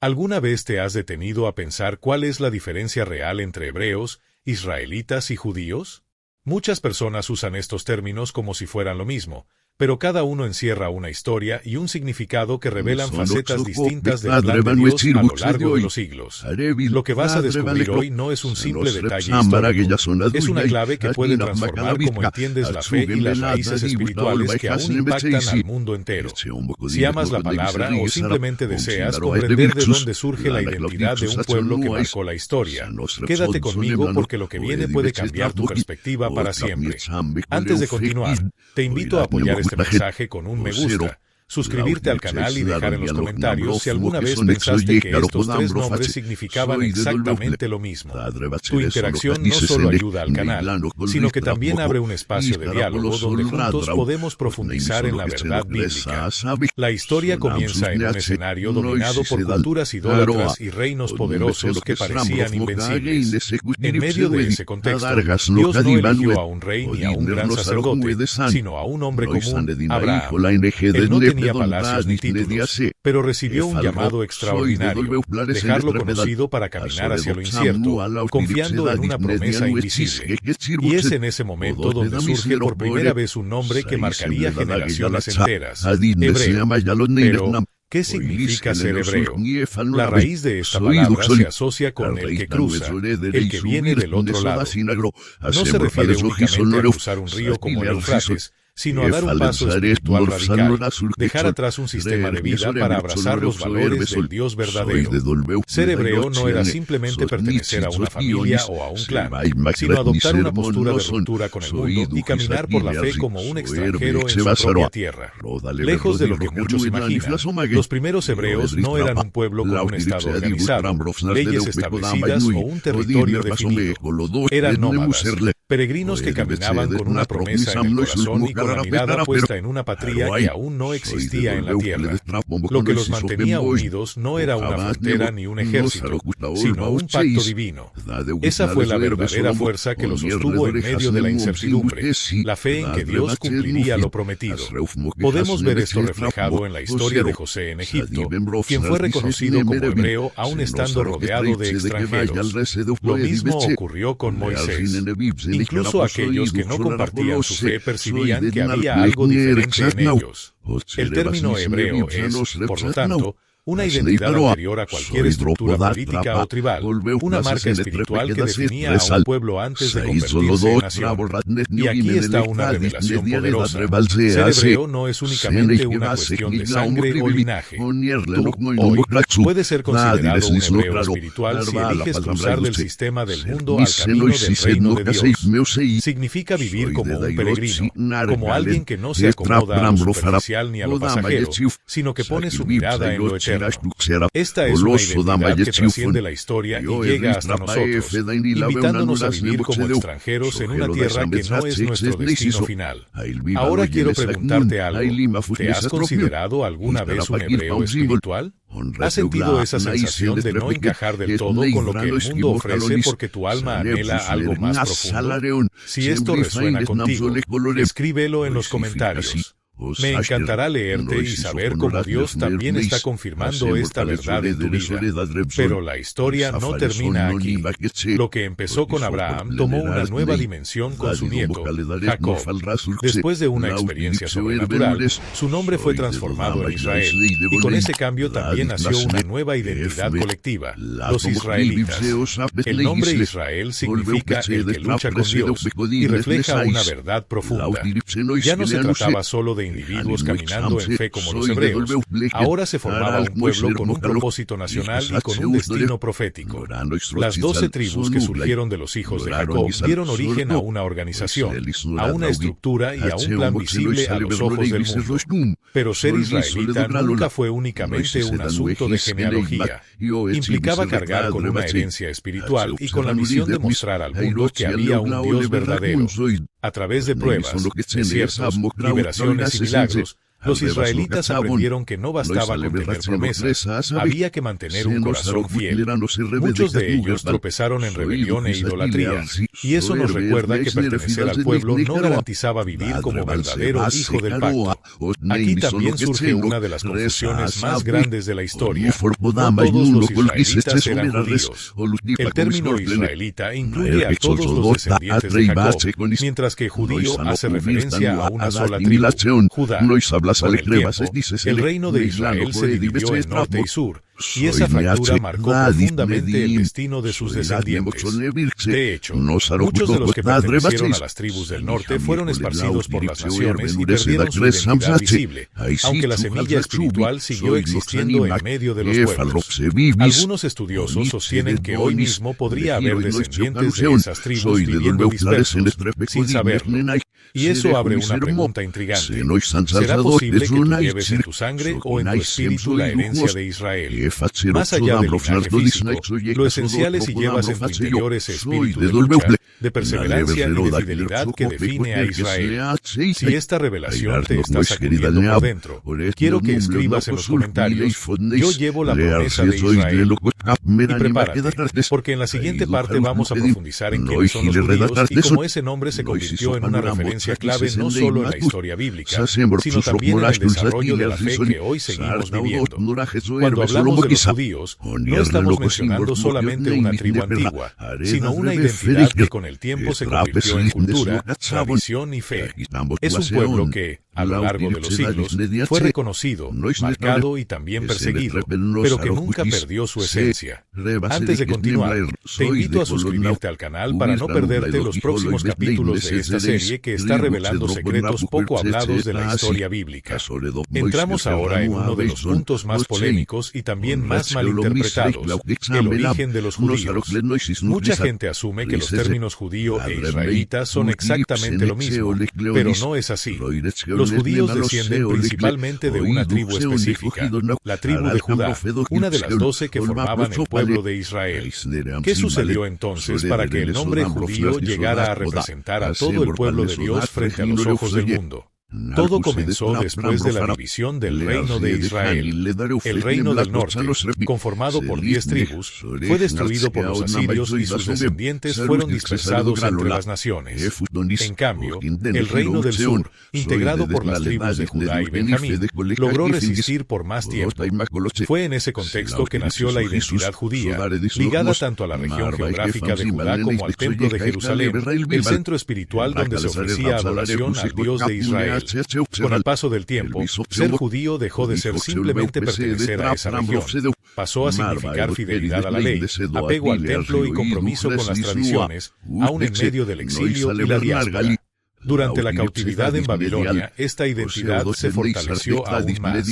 ¿Alguna vez te has detenido a pensar cuál es la diferencia real entre hebreos, israelitas y judíos? Muchas personas usan estos términos como si fueran lo mismo, pero cada uno encierra una historia y un significado que revelan facetas distintas del plan de Dios a lo largo de los siglos. Lo que vas a descubrir hoy no es un simple detalle histórico, es una clave que puede transformar cómo entiendes la fe y las raíces espirituales que aún impactan al mundo entero. Si amas la palabra o simplemente deseas comprender de dónde surge la identidad de un pueblo que marcó la historia, quédate conmigo porque lo que viene puede cambiar tu perspectiva para siempre. Antes de continuar, te invito a apoyar este mensaje con un me gusta, suscribirte al canal y dejar en los comentarios si alguna vez pensaste que estos tres nombres significaban exactamente lo mismo. Tu interacción no solo ayuda al canal, sino que también abre un espacio de diálogo donde juntos podemos profundizar en la verdad bíblica. La historia comienza en un escenario dominado por culturas idólatras y reinos poderosos que parecían invencibles. En medio de ese contexto, Dios no eligió a un rey ni a un gran sacerdote, sino a un hombre común, Abraham. Él no tenía palacios ni títulos, pero recibió un llamado extraordinario, dejarlo conocido para caminar hacia lo incierto, confiando en una promesa invisible. Y es en ese momento donde surge por primera vez un nombre que marcaría generaciones enteras, hebreo. Pero, ¿qué significa ser hebreo? La raíz de esta palabra se asocia con el que cruza, el que viene del otro lado. No se refiere únicamente a cruzar un río como el Eufrates, sino a dar un paso espiritual radical, dejar atrás un sistema de vida para abrazar los valores del Dios verdadero. Ser hebreo no era simplemente pertenecer a una familia o a un clan, sino adoptar una postura de ruptura con el mundo y caminar por la fe como un extranjero en su propia tierra. Lejos de lo que muchos imaginan, los primeros hebreos no eran un pueblo con un estado organizado, leyes establecidas o un territorio definido. Eran nómadas, peregrinos que caminaban con una promesa en el corazón y con la mirada puesta en una patria que aún no existía en la tierra. Lo que los mantenía unidos no era una frontera ni un ejército, sino un pacto divino. Esa fue la verdadera fuerza que los sostuvo en medio de la incertidumbre, la fe en que Dios cumpliría lo prometido. Podemos ver esto reflejado en la historia de José en Egipto, quien fue reconocido como hebreo aún estando rodeado de extranjeros. Lo mismo ocurrió con Moisés. Incluso aquellos que no compartían su fe percibían que había algo diferente en ellos. El término hebreo es, por lo tanto, una identidad anterior a cualquier estructura política o tribal, una marca espiritual que definía a un pueblo antes de convertirse en nación. Y aquí está una revelación poderosa. Ser hebreo no es únicamente una cuestión de sangre o linaje. Tú, hoy, puedes ser considerado un hebreo espiritual si eliges cruzar del sistema del mundo al camino del reino de Dios. Significa vivir como un peregrino, como alguien que no se acomoda a lo superficial ni a lo pasajero, sino que pone su mirada en lo eterno. Esta es una identidad que trasciende la historia y llega hasta nosotros, invitándonos a vivir como extranjeros en una tierra que no es nuestro destino final. Ahora quiero preguntarte algo. ¿Te has considerado alguna vez un hebreo espiritual? ¿Has sentido esa sensación de no encajar del todo con lo que el mundo ofrece porque tu alma anhela algo más profundo? Si esto resuena contigo, escríbelo en los comentarios. Me encantará leerte y saber cómo Dios también está confirmando esta verdad en tu vida. Pero la historia no termina aquí. Lo que empezó con Abraham tomó una nueva dimensión con su nieto, Jacob. Después de una experiencia sobrenatural, su nombre fue transformado en Israel, y con ese cambio también nació una nueva identidad colectiva, los israelitas. El nombre Israel significa el que lucha con Dios, y refleja una verdad profunda. Ya no se trataba solo de individuos caminando en fe como los hebreos. Ahora se formaba un pueblo con un propósito nacional y con un destino profético. Las 12 tribus que surgieron de los hijos de Jacob dieron origen a una organización, a una estructura y a un plan visible a los ojos del mundo. Pero ser israelita nunca fue únicamente un asunto de genealogía. Implicaba cargar con una herencia espiritual y con la misión de mostrar al mundo que había un Dios verdadero. A través de pruebas, desiertos, liberaciones y milagros, Los israelitas aprendieron que no bastaba con tener promesas, había que mantener un corazón fiel. Muchos de ellos tropezaron en rebelión e idolatría, y eso nos recuerda que pertenecer al pueblo no garantizaba vivir como verdadero hijo del pacto. Aquí también surge una de las confusiones más grandes de la historia. No todos los israelitas eran judíos. El término israelita incluye a todos los descendientes de Jacob, mientras que judío hace referencia a una sola tribu, Judá. Con el tiempo, el reino de Israel se dividió en norte y sur, y esa fractura marcó profundamente el destino de sus descendientes. De hecho, muchos de los que pertenecieron a las tribus del norte fueron esparcidos por las naciones y perdieron su identidad visible, aunque la semilla espiritual siguió existiendo en medio de los pueblos. Algunos estudiosos sostienen que hoy mismo podría haber descendientes de esas tribus viviendo dispersos, sin saberlo. Y eso abre una pregunta intrigante. ¿Será posible que tú lleves en tu sangre o en tu espíritu la herencia de Israel? Más allá del linaje físico, lo esencial es si llevas en tu interior ese espíritu de lucha, de perseverancia y de fidelidad que define a Israel. Si esta revelación te está sacudiendo por dentro, quiero que escribas en los comentarios: yo llevo la promesa de Israel. Y prepárate, porque en la siguiente parte vamos a profundizar en quiénes son los judíos y cómo ese nombre se convirtió en una referencia clave no solo en la historia bíblica, sino también en el desarrollo de la fe que hoy seguimos viviendo. Cuando hablamos de los judíos, no estamos mencionando solamente una tribu antigua, sino una identidad que con el tiempo se convirtió en cultura, tradición y fe. Es un pueblo que, a lo largo de los siglos, fue reconocido, marcado y también perseguido, pero que nunca perdió su esencia. Antes de continuar, te invito a suscribirte al canal para no perderte los próximos capítulos de esta serie que está revelando secretos poco hablados de la historia bíblica. Entramos ahora en uno de los puntos más polémicos y también más malinterpretados: el origen de los judíos. Mucha gente asume que los términos judío e israelita son exactamente lo mismo, pero no es así. Los judíos descienden principalmente de una tribu específica, la tribu de Judá, una de las 12 que formaban el pueblo de Israel. ¿Qué sucedió entonces para que el nombre judío llegara a representar a todo el pueblo de Dios frente a los ojos del mundo? Todo comenzó después de la división del reino de Israel. El reino del norte, conformado por 10 tribus, fue destruido por los asirios y sus descendientes fueron dispersados entre las naciones. En cambio, el reino del sur, integrado por las tribus de Judá y Benjamín, logró resistir por más tiempo. Fue en ese contexto que nació la identidad judía, ligada tanto a la región geográfica de Judá como al templo de Jerusalén, el centro espiritual donde se ofrecía adoración al Dios de Israel. Con el paso del tiempo, ser judío dejó de ser simplemente pertenecer a esa región. Pasó a significar fidelidad a la ley, apego al templo y compromiso con las tradiciones, aún en medio del exilio y la diáspora. Durante la cautividad en Babilonia, esta identidad se fortaleció aún más.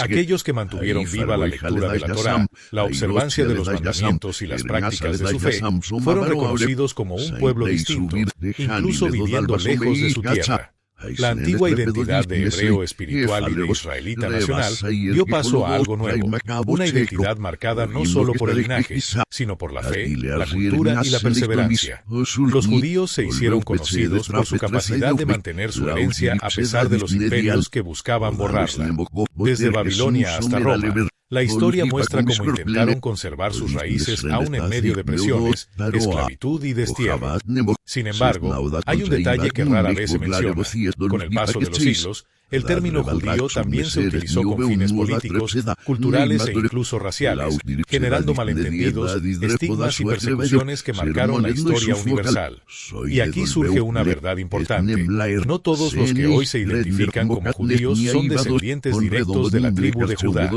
Aquellos que mantuvieron viva la lectura de la Torá, la observancia de los mandamientos y las prácticas de su fe, fueron reconocidos como un pueblo distinto, incluso viviendo lejos de su tierra. La antigua identidad de hebreo espiritual y de israelita nacional dio paso a algo nuevo, una identidad marcada no solo por el linaje, sino por la fe, la cultura y la perseverancia. Los judíos se hicieron conocidos por su capacidad de mantener su herencia a pesar de los imperios que buscaban borrarla. Desde Babilonia hasta Roma, la historia muestra cómo intentaron conservar sus raíces aún en medio de presiones, esclavitud y destierro. Sin embargo, hay un detalle que rara vez se menciona. Con el paso de los siglos, el término judío también se utilizó con fines políticos, culturales e incluso raciales, generando malentendidos, estigmas y persecuciones que marcaron la historia universal. Y aquí surge una verdad importante. No todos los que hoy se identifican como judíos son descendientes directos de la tribu de Judá.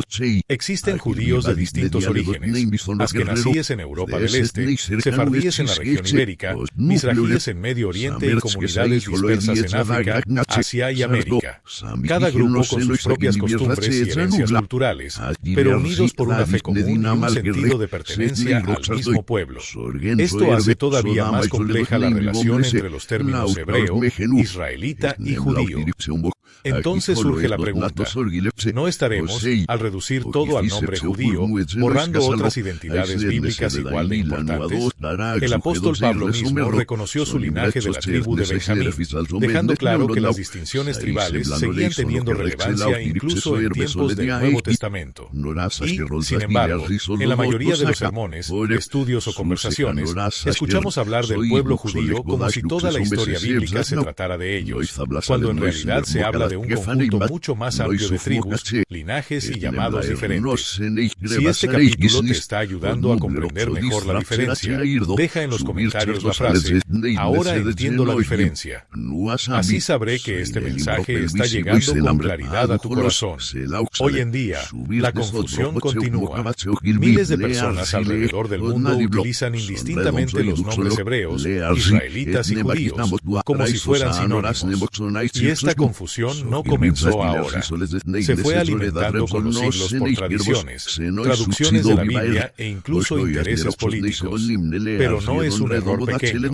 Existen judíos de distintos orígenes: askenazíes en Europa del Este, sefardíes en la región ibérica, mizrajíes en Medio Oriente y comunidades dispersas en África, Asia y América. Cada grupo con sus propias costumbres y herencias culturales, pero unidos por una fe común y un sentido de pertenencia al mismo pueblo. Esto hace todavía más compleja la relación entre los términos hebreo, israelita y judío. Entonces surge la pregunta, ¿no estaremos, al reducir todo al nombre judío, borrando otras identidades bíblicas igual de importantes? El apóstol Pablo mismo reconoció su linaje de la tribu de Benjamín, dejando claro que las distinciones tribales seguían teniendo relevancia incluso en tiempos del Nuevo Testamento. Y, sin embargo, en la mayoría de los sermones, estudios o conversaciones, escuchamos hablar del pueblo judío como si toda la historia bíblica se tratara de ellos, cuando en realidad se habla de un conjunto mucho más amplio de tribus, linajes y llamados diferentes. Si este capítulo te está ayudando a comprender mejor la diferencia, deja en los comentarios la frase, ahora entiendo la diferencia. Así sabré que este mensaje está llegando con claridad a tu corazón. Hoy en día, la confusión continúa. Miles de personas alrededor del mundo utilizan indistintamente los nombres hebreos, israelitas y judíos, como si fueran sinónimos. Y esta confusión no comenzó ahora. Se fue alimentando con los siglos por tradiciones, traducciones de la Biblia e incluso intereses políticos. Pero no es un error pequeño.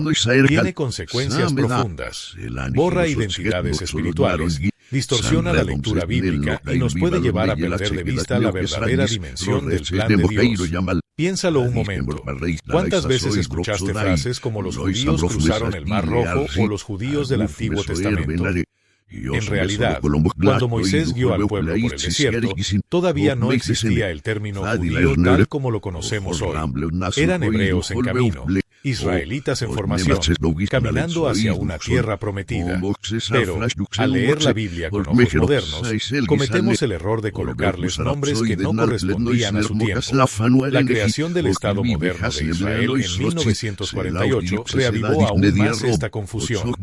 Tiene consecuencias profundas. Borra identidades espirituales, distorsiona la lectura bíblica y nos puede llevar a perder de vista la verdadera dimensión del plan de Dios. Piénsalo un momento. ¿Cuántas veces escuchaste frases como los judíos cruzaron el Mar Rojo o los judíos del Antiguo Testamento? En realidad, cuando Moisés guió al pueblo por el desierto, todavía no existía el término judío tal como lo conocemos hoy. Eran hebreos en camino, israelitas en formación, caminando hacia una tierra prometida. Pero, al leer la Biblia con ojos modernos, cometemos el error de colocarles nombres que no correspondían a su tiempo. La creación del Estado moderno de Israel en 1948 reavivó aún más esta confusión.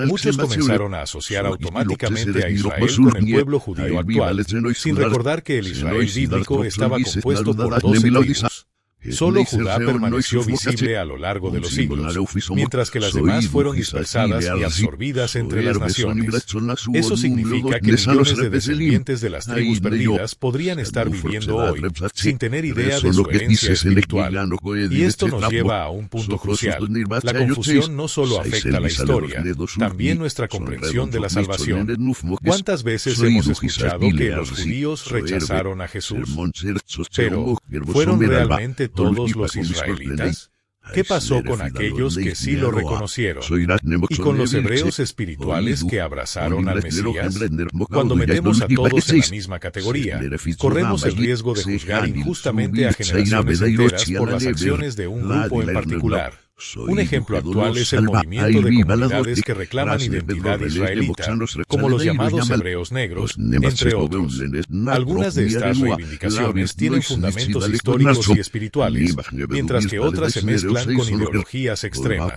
Muchos comenzaron a asociar automáticamente a Israel con el pueblo judío actual, sin recordar que el Israel bíblico estaba compuesto por 12 tribus. Solo Judá permaneció visible a lo largo de los siglos, mientras que las demás fueron dispersadas y absorbidas entre las naciones. Eso significa que millones de descendientes de las tribus perdidas podrían estar viviendo hoy, sin tener idea de su herencia espiritual. Y esto nos lleva a un punto crucial. La confusión no solo afecta la historia, también nuestra comprensión de la salvación. ¿Cuántas veces hemos escuchado que los judíos rechazaron a Jesús? Pero, ¿fueron realmente todos los israelitas? ¿Qué pasó con aquellos que sí lo reconocieron? ¿Y con los hebreos espirituales que abrazaron al Mesías? Cuando metemos a todos en la misma categoría, corremos el riesgo de juzgar injustamente a generaciones enteras por las acciones de un grupo en particular. Un ejemplo actual es el movimiento de comunidades que reclaman identidad israelita, como los llamados hebreos negros, entre otros. Algunas de estas reivindicaciones tienen fundamentos históricos y espirituales, mientras que otras se mezclan con ideologías extremas.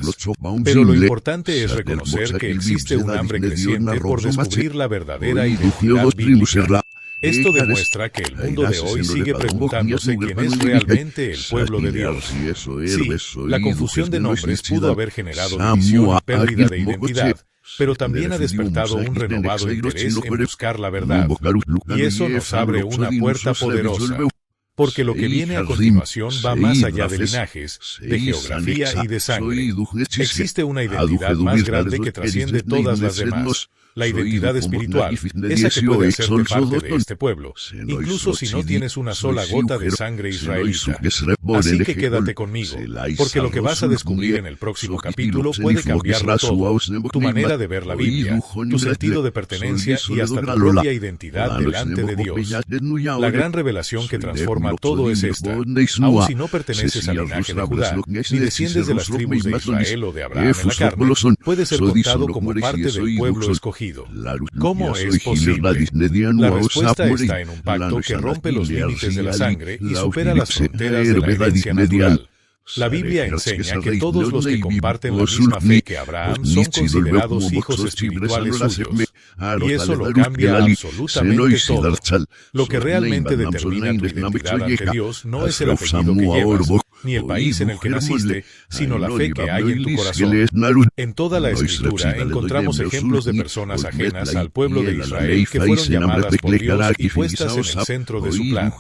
Pero lo importante es reconocer que existe un hambre creciente por descubrir la verdadera identidad bíblica. Esto demuestra que el mundo de hoy sigue preguntándose quién es realmente el pueblo de Dios. Sí, la confusión de nombres pudo haber generado división y pérdida de identidad, pero también ha despertado un renovado interés en buscar la verdad. Y eso nos abre una puerta poderosa. Porque lo que viene a continuación va más allá de linajes, de geografía y de sangre. Existe una identidad más grande que trasciende todas las demás. La identidad espiritual, esa que puede hacerte parte de este pueblo, incluso si no tienes una sola gota de sangre israelita. Así que quédate conmigo, porque lo que vas a descubrir en el próximo capítulo puede cambiarlo todo. Tu manera de ver la Biblia, tu sentido de pertenencia y hasta tu propia identidad delante de Dios. La gran revelación que transforma todo es esta. Aun si no perteneces al linaje de Judá, ni desciendes de las tribus de Israel o de Abraham en la carne, puedes ser contado como parte del pueblo escogido. ¿Cómo es posible? La respuesta está en un pacto que rompe los límites de la sangre y supera las fronteras de la herencia natural. La Biblia enseña que todos los que comparten la misma fe que Abraham son considerados hijos espirituales suyos. Y eso lo cambia absolutamente todo. Lo que realmente determina tu identidad ante Dios no es el apellido que llevas, ni el país en el que naciste, sino la fe que hay en tu corazón. En toda la Escritura encontramos ejemplos de personas ajenas al pueblo de Israel que fueron llamadas por Dios y puestas en el centro de su plan.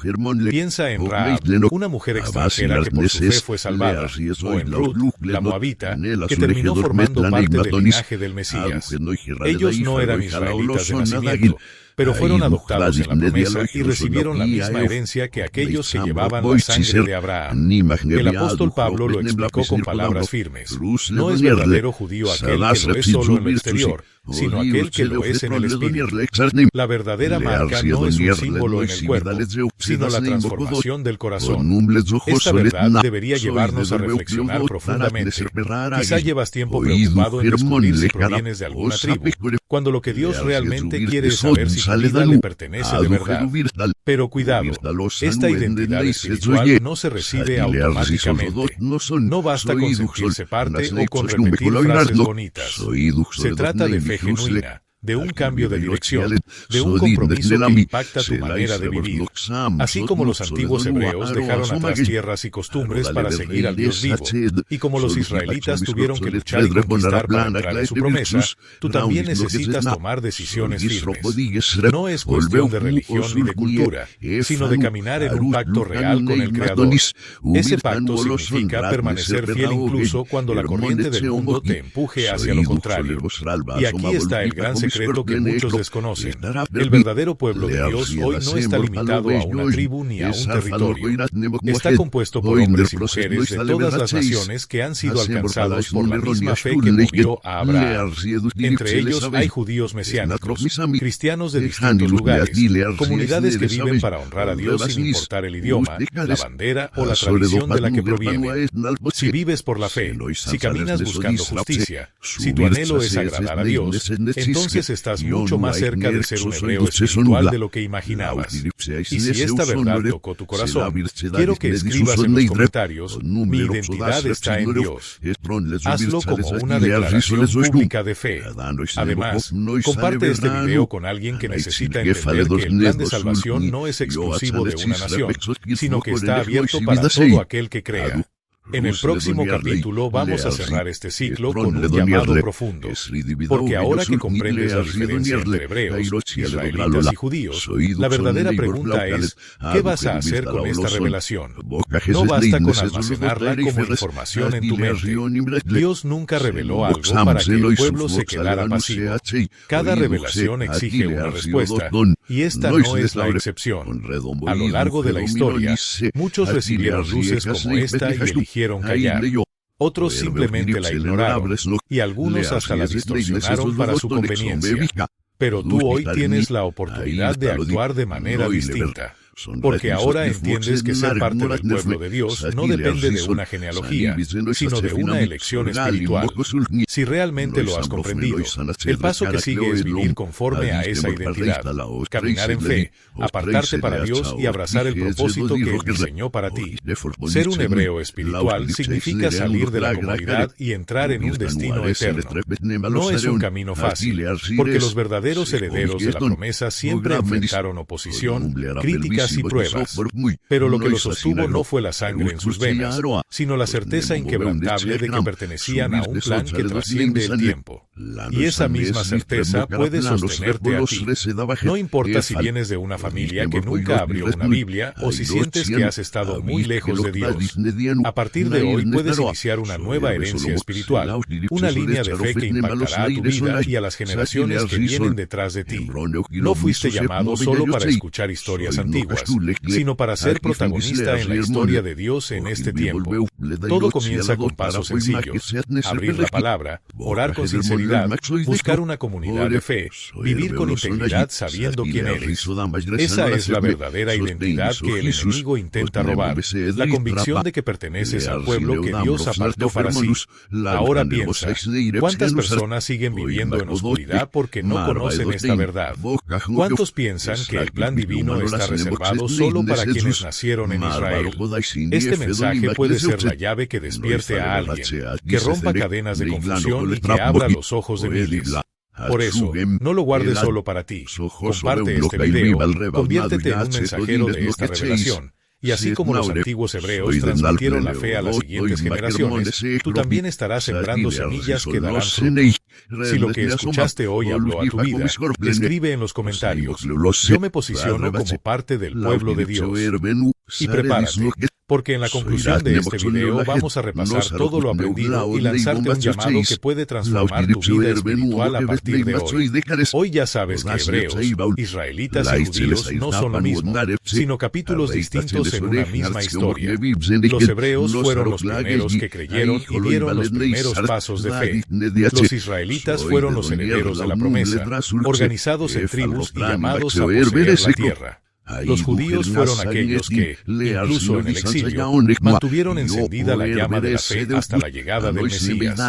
Piensa en Rahab, una mujer extranjera que por su fe fue salvada, o en Ruth, la moabita, que terminó formando parte del linaje del Mesías. Ellos no eran israelitas de nacimiento, pero fueron adoptados en la promesa y recibieron la misma herencia que aquellos que llevaban la sangre de Abraham. El apóstol Pablo lo explicó con palabras firmes. No es verdadero judío aquel que lo es solo en lo exterior, sino aquel que lo es en el espíritu. La verdadera marca no es un símbolo en el cuerpo, sino la transformación del corazón. Esta verdad debería llevarnos a reflexionar profundamente. Quizá llevas tiempo preocupado en descubrir si provienes de alguna tribu, cuando lo que Dios realmente quiere es saber si tu vida le pertenece de verdad. Pero cuidado, esta identidad espiritual no se recibe automáticamente. No basta con sentirse parte o con repetir frases bonitas. Se trata de fe genuina, de un cambio de dirección, de un compromiso que impacta tu manera de vivir. Así como los antiguos hebreos dejaron atrás tierras y costumbres para seguir al Dios vivo, y como los israelitas tuvieron que luchar y conquistar para entrar en su promesa, tú también necesitas tomar decisiones firmes. No es cuestión de religión ni de cultura, sino de caminar en un pacto real con el Creador. Ese pacto significa permanecer fiel incluso cuando la corriente del mundo te empuje hacia lo contrario. Y aquí está el gran secreto que muchos desconocen. El verdadero pueblo de Dios hoy no está limitado a una tribu ni a un territorio. Está compuesto por hombres y mujeres de todas las naciones que han sido alcanzados por la misma fe que movió a Abraham. Entre ellos hay judíos mesiánicos, cristianos de distintos lugares, comunidades que viven para honrar a Dios sin importar el idioma, la bandera o la tradición de la que proviene. Si vives por la fe, si caminas buscando justicia, si tu anhelo es agradar a Dios, entonces estás mucho más cerca de ser un hebreo espiritual de lo que imaginabas. Y si esta verdad tocó tu corazón, quiero que escribas en los comentarios: mi identidad está en Dios. Hazlo como una declaración pública de fe. Además, comparte este video con alguien que necesita entender que el plan de salvación no es exclusivo de una nación, sino que está abierto para todo aquel que crea. En el próximo capítulo vamos a cerrar este ciclo con un llamado profundo, porque ahora que comprendes la diferencia entre hebreos, israelitas y judíos, la verdadera pregunta es: ¿qué vas a hacer con esta revelación? No basta con almacenarla como información en tu mente. Dios nunca reveló algo para que el pueblo se quedara pasivo. Cada revelación exige una respuesta, y esta no es la excepción. A lo largo de la historia, muchos recibieron luces como esta y eligieron callar. Otros simplemente la ignoraron, y algunos hasta la distorsionaron para su conveniencia. Pero tú hoy tienes la oportunidad de actuar de manera distinta. Porque ahora entiendes que ser parte del pueblo de Dios no depende de una genealogía, sino de una elección espiritual. Si realmente lo has comprendido, el paso que sigue es vivir conforme a esa identidad, caminar en fe, apartarte para Dios y abrazar el propósito que Él diseñó para ti. Ser un hebreo espiritual significa salir de la comodidad y entrar en un destino eterno. No es un camino fácil, porque los verdaderos herederos de la promesa siempre enfrentaron oposición, críticas y pruebas. Pero lo que los sostuvo no fue la sangre en sus venas, sino la certeza inquebrantable de que pertenecían a un plan que trasciende el tiempo. Y esa misma certeza puede sostenerte a ti. No importa si vienes de una familia que nunca abrió una Biblia o si sientes que has estado muy lejos de Dios. A partir de hoy puedes iniciar una nueva herencia espiritual, una línea de fe que impactará a tu vida y a las generaciones que vienen detrás de ti. No fuiste llamado solo para escuchar historias antiguas, sino para ser protagonista en la historia de Dios en este tiempo. Todo comienza con pasos sencillos: abrir la palabra, orar con sinceridad, buscar una comunidad de fe, vivir con integridad sabiendo quién eres. Esa es la verdadera identidad que el enemigo intenta robar, la convicción de que perteneces al pueblo que Dios apartó para sí. Ahora piensa, ¿cuántas personas siguen viviendo en oscuridad porque no conocen esta verdad? ¿Cuántos piensan que el plan divino está reservado solo para quienes nacieron en Israel? Este mensaje puede ser la llave que despierte a alguien, que rompa cadenas de confusión y que abra los ojos de miles. Por eso, no lo guardes solo para ti. Comparte este video, conviértete en un mensajero de esta revelación, Y así como los antiguos hebreos transmitieron la fe a las siguientes generaciones, tú también estarás sembrando semillas que darán fruto. Si lo que escuchaste hoy habló a tu vida, escribe en los comentarios: yo me posiciono como parte del pueblo de Dios. Y prepárate, porque en la conclusión de este video vamos a repasar todo lo aprendido y lanzarte un llamado que puede transformar tu vida espiritual a partir de hoy. Hoy ya sabes que hebreos, israelitas y judíos no son lo mismo, sino capítulos distintos en una misma historia. Los hebreos fueron los primeros que creyeron y dieron los primeros pasos de fe. Los israelitas fueron los herederos de la promesa, organizados en tribus y llamados a poseer la tierra. Los judíos fueron aquellos que, incluso en el exilio, mantuvieron encendida la llama de la fe hasta la llegada del Mesías.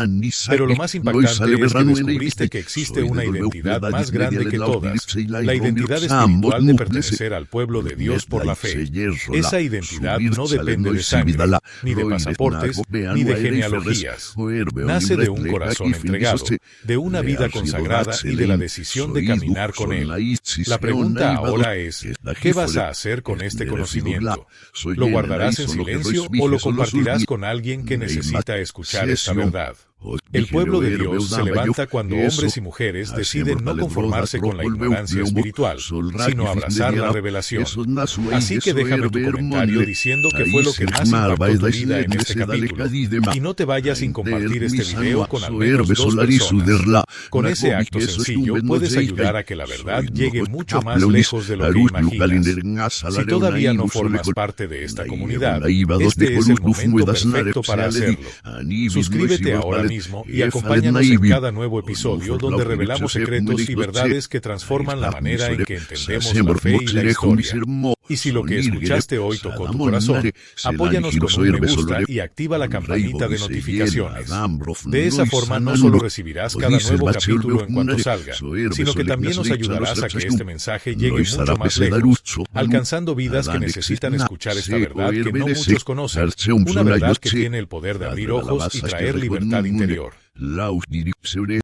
Pero lo más impactante es que descubriste que existe una identidad más grande que todas, la identidad espiritual de pertenecer al pueblo de Dios por la fe. Esa identidad no depende de sangre, ni de pasaportes, ni de genealogías. Nace de un corazón entregado, de una vida consagrada y de la decisión de caminar con Él. La pregunta ahora es: ¿qué vas a hacer con este conocimiento? ¿Lo guardarás en silencio o lo compartirás con alguien que necesita escuchar esta verdad? El pueblo de Dios se levanta cuando hombres y mujeres deciden no conformarse con la ignorancia espiritual, sino abrazar la revelación. Así que déjame tu comentario diciendo qué fue lo que más impactó tu vida en este capítulo. Y no te vayas sin compartir este video con al menos 2 personas. Con ese acto sencillo puedes ayudar a que la verdad llegue mucho más lejos de lo que imaginas. Si todavía no formas parte de esta comunidad, este es el momento perfecto para hacerlo. Suscríbete ahora mismo y acompáñanos en cada nuevo episodio donde revelamos secretos y verdades que transforman la manera en que entendemos la fe y la historia. Y si lo que escuchaste hoy tocó tu corazón, apóyanos con un me gusta y activa la campanita de notificaciones. De esa forma no solo recibirás cada nuevo capítulo en cuanto salga, sino que también nos ayudarás a que este mensaje llegue mucho más lejos, alcanzando vidas que necesitan escuchar esta verdad que no muchos conocen, una verdad que tiene el poder de abrir ojos y traer libertad interior.